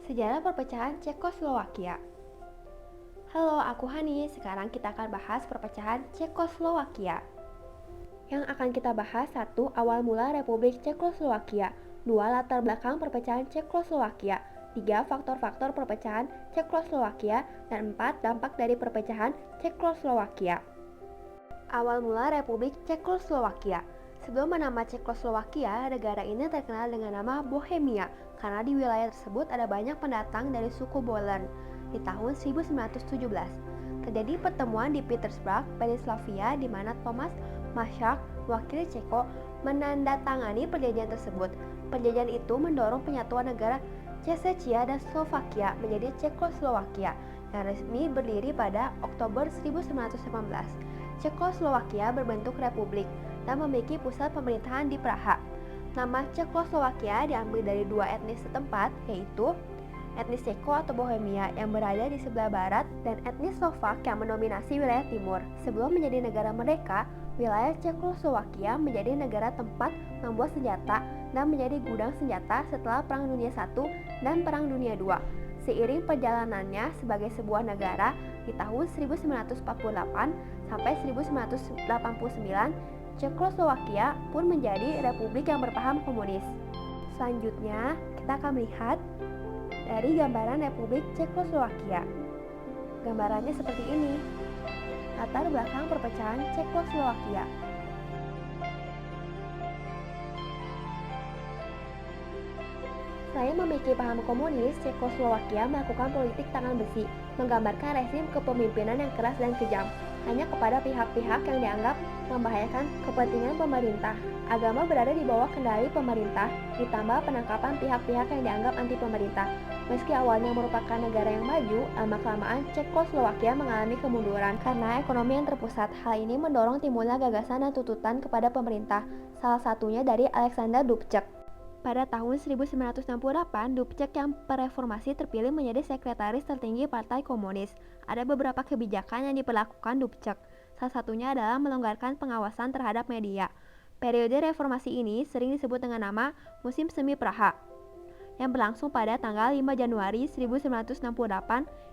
Sejarah perpecahan Cekoslowakia. Halo, aku Hani. Sekarang kita akan bahas perpecahan Cekoslowakia. Yang akan kita bahas: 1. Awal mula Republik Cekoslowakia. 2. Latar belakang perpecahan Cekoslowakia. 3. Faktor-faktor perpecahan Cekoslowakia. Dan 4. Dampak dari perpecahan Cekoslowakia. Awal mula Republik Cekoslowakia. Sebelum nama Cekoslowakia, negara ini terkenal dengan nama Bohemia karena di wilayah tersebut ada banyak pendatang dari suku Bolen. Di tahun 1917, terjadi pertemuan di Petersburg, Pennsylvania, di mana Thomas Masak, wakil Ceko, menandatangani perjanjian tersebut. Perjanjian itu mendorong penyatuan negara Czechia dan Slovakia menjadi Cekoslowakia yang resmi berdiri pada Oktober 1918. Cekoslowakia berbentuk republik dan memiliki pusat pemerintahan di Praha. Nama Cekoslowakia diambil dari dua etnis setempat, yaitu etnis Ceko atau Bohemia yang berada di sebelah barat dan etnis Slovak yang mendominasi wilayah timur. Sebelum menjadi negara merdeka, wilayah Cekoslowakia menjadi negara tempat membuat senjata dan menjadi gudang senjata setelah Perang Dunia I dan Perang Dunia II. Seiring perjalanannya sebagai sebuah negara, di tahun 1948 sampai 1989, Cekoslowakia pun menjadi republik yang berpaham komunis. Selanjutnya, kita akan melihat dari gambaran Republik Cekoslowakia. Gambarannya seperti ini. Latar belakang perpecahan Cekoslowakia. Selain memiliki paham komunis, Cekoslowakia melakukan politik tangan besi, menggambarkan rezim kepemimpinan yang keras dan kejam, hanya kepada pihak-pihak yang dianggap membahayakan kepentingan pemerintah. Agama berada di bawah kendali pemerintah, ditambah penangkapan pihak-pihak yang dianggap anti pemerintah. Meski awalnya merupakan negara yang maju, lama-kelamaan Cekoslowakia mengalami kemunduran karena ekonomi yang terpusat. Hal ini mendorong timbulnya gagasan dan tuntutan kepada pemerintah, salah satunya dari Alexander Dubček. Pada tahun 1968, Dubček yang pereformasi terpilih menjadi sekretaris tertinggi Partai Komunis. Ada beberapa kebijakan yang diperlakukan Dubček. Salah satunya adalah melonggarkan pengawasan terhadap media. Periode reformasi ini sering disebut dengan nama Musim Semi Praha, yang berlangsung pada tanggal 5 Januari 1968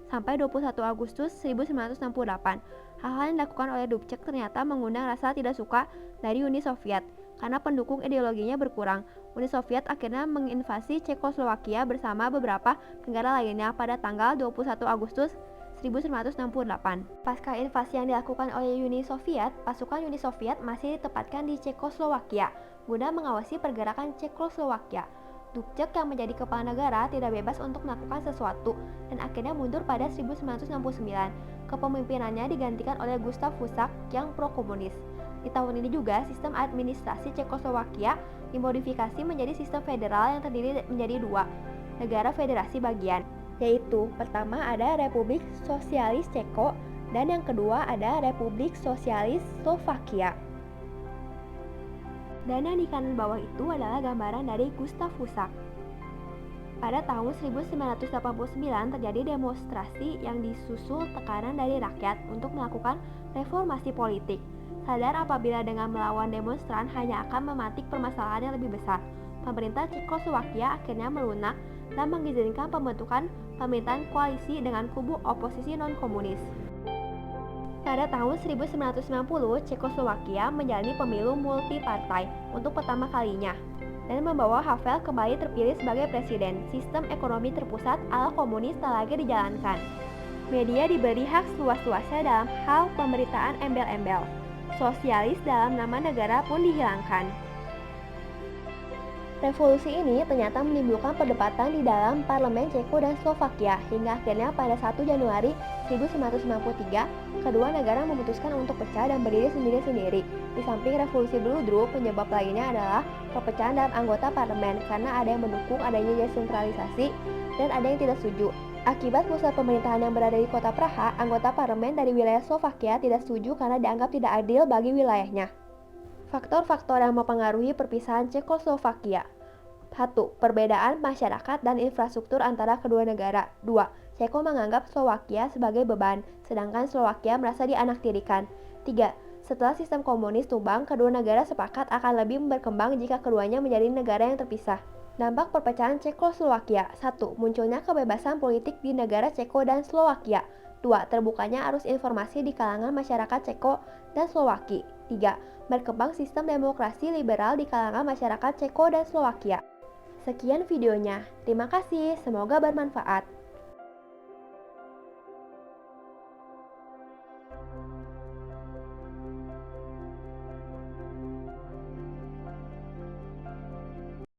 sampai 21 Agustus 1968. Hal-hal yang dilakukan oleh Dubček ternyata mengundang rasa tidak suka dari Uni Soviet. Karena pendukung ideologinya berkurang, Uni Soviet akhirnya menginvasi Cekoslowakia bersama beberapa negara lainnya pada tanggal 21 Agustus 1968. Pasca invasi yang dilakukan oleh Uni Soviet, pasukan Uni Soviet masih ditempatkan di Cekoslowakia guna mengawasi pergerakan Cekoslowakia. Dubček yang menjadi kepala negara tidak bebas untuk melakukan sesuatu dan akhirnya mundur pada 1969. Kepemimpinannya digantikan oleh Gustav Husak yang pro-komunis. Di tahun ini juga sistem administrasi Cekoslowakia dimodifikasi menjadi sistem federal yang terdiri menjadi dua negara federasi bagian, yaitu pertama ada Republik Sosialis Ceko dan yang kedua ada Republik Sosialis Slovakia. Dan yang di kanan bawah itu adalah gambaran dari Gustav Husak. Pada tahun 1989 terjadi demonstrasi yang disusul tekanan dari rakyat untuk melakukan reformasi politik. Sadar apabila dengan melawan demonstran hanya akan mematik permasalahan yang lebih besar, pemerintah Cekoslowakia akhirnya melunak dan mengizinkan pembentukan pemerintahan koalisi dengan kubu oposisi non-komunis. Pada tahun 1990, Cekoslowakia menjalani pemilu multipartai untuk pertama kalinya dan membawa Havel kembali terpilih sebagai presiden. Sistem ekonomi terpusat ala komunis tak lagi dijalankan. Media diberi hak seluas-luasnya dalam hal pemberitaan embel-embel. Sosialis dalam nama negara pun dihilangkan. Revolusi ini ternyata menimbulkan perdebatan di dalam parlemen Ceko dan Slovakia hingga akhirnya pada 1 Januari 1993 kedua negara memutuskan untuk pecah dan berdiri sendiri-sendiri. Di samping revolusi Bludru, penyebab lainnya adalah perpecahan dalam anggota parlemen karena ada yang mendukung adanya desentralisasi dan ada yang tidak setuju. Akibat pusat pemerintahan yang berada di kota Praha, anggota parlemen dari wilayah Slovakia tidak setuju karena dianggap tidak adil bagi wilayahnya. Faktor-faktor yang mempengaruhi perpisahan Cekoslovakia. 1. Perbedaan masyarakat dan infrastruktur antara kedua negara. 2. Ceko menganggap Slovakia sebagai beban, sedangkan Slovakia merasa dianaktirikan. 3. Setelah sistem komunis tumbang, kedua negara sepakat akan lebih berkembang jika keduanya menjadi negara yang terpisah. Dampak perpecahan Cekoslowakia. 1. Munculnya kebebasan politik di negara Ceko dan Slowakia. 2. Terbukanya arus informasi di kalangan masyarakat Ceko dan Slovaki. 3. Berkembang sistem demokrasi liberal di kalangan masyarakat Ceko dan Slowakia. Sekian videonya. Terima kasih, semoga bermanfaat.